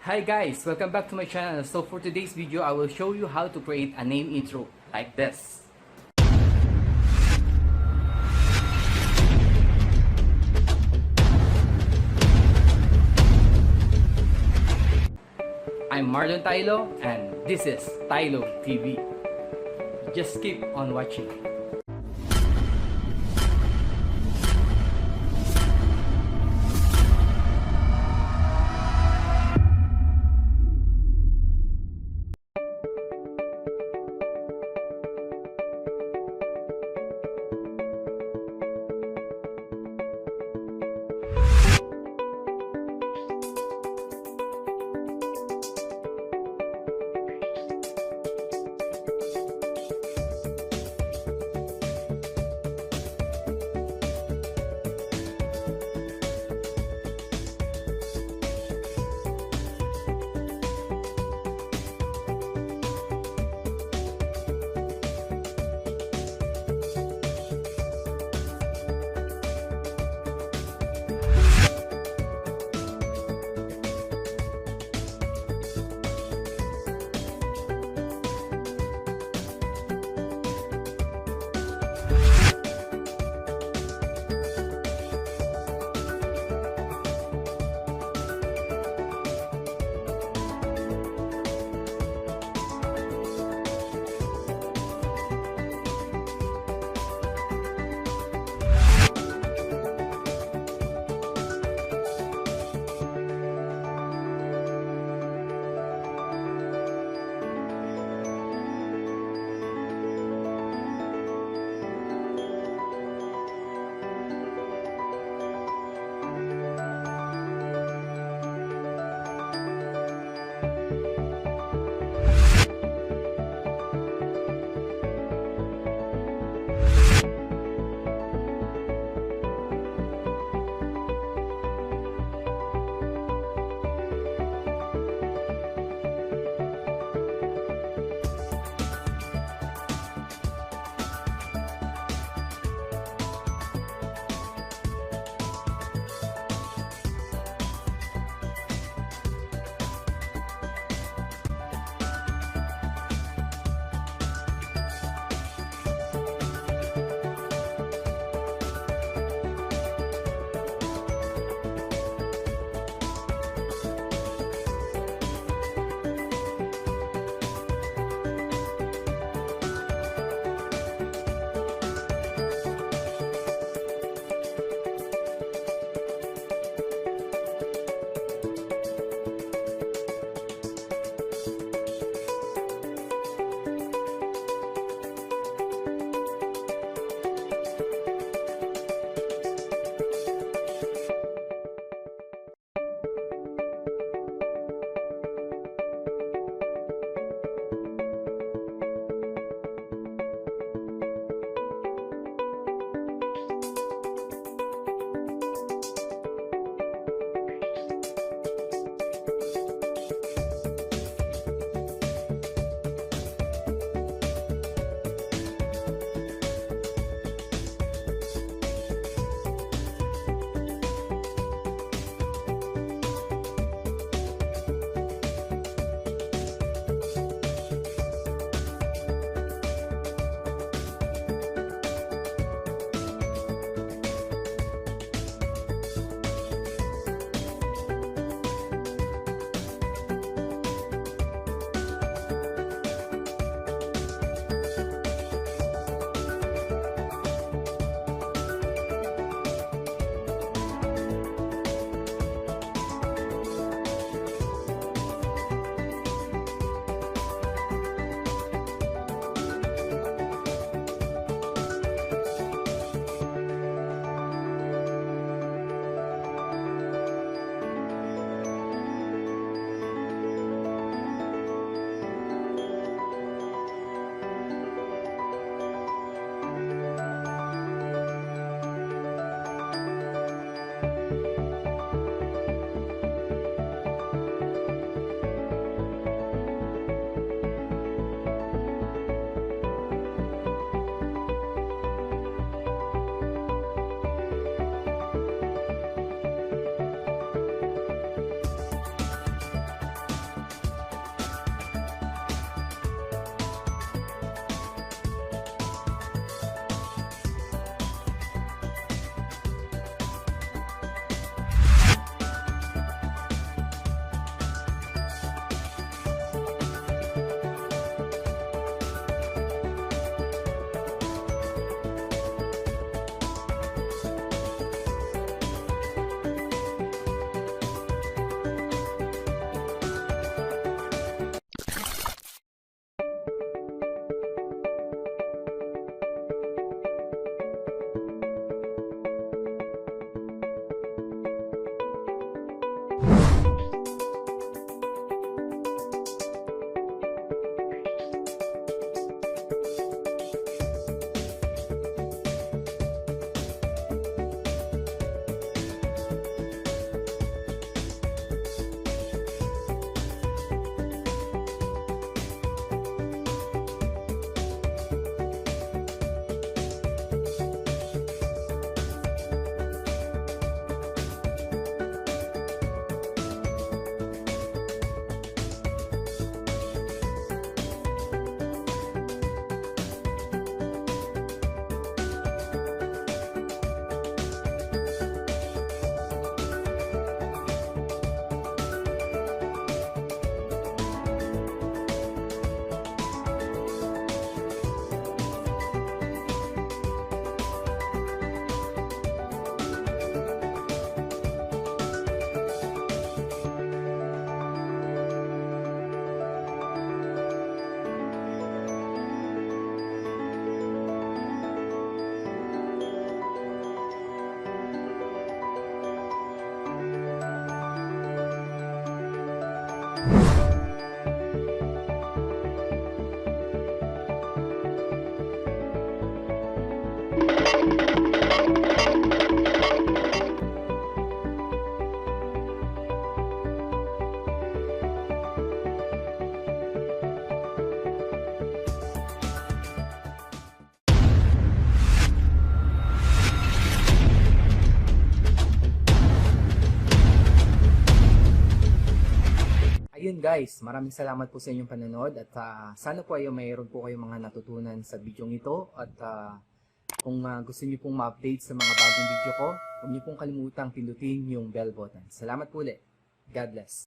Hi guys, welcome back to my channel. So for today's video, I will show you how to create a name intro like this. I'm Marlon TAYLO and this is TAYLO TV. Just keep on watching. yun guys, maraming salamat po sa inyong panonood at sana po ay mayroon po kayong mga natutunan sa video ito at kung gusto niyo pong ma-update sa mga bagong video ko, huwag niyo pong kalimutang pindutin yung bell button. Salamat po ulit. God bless.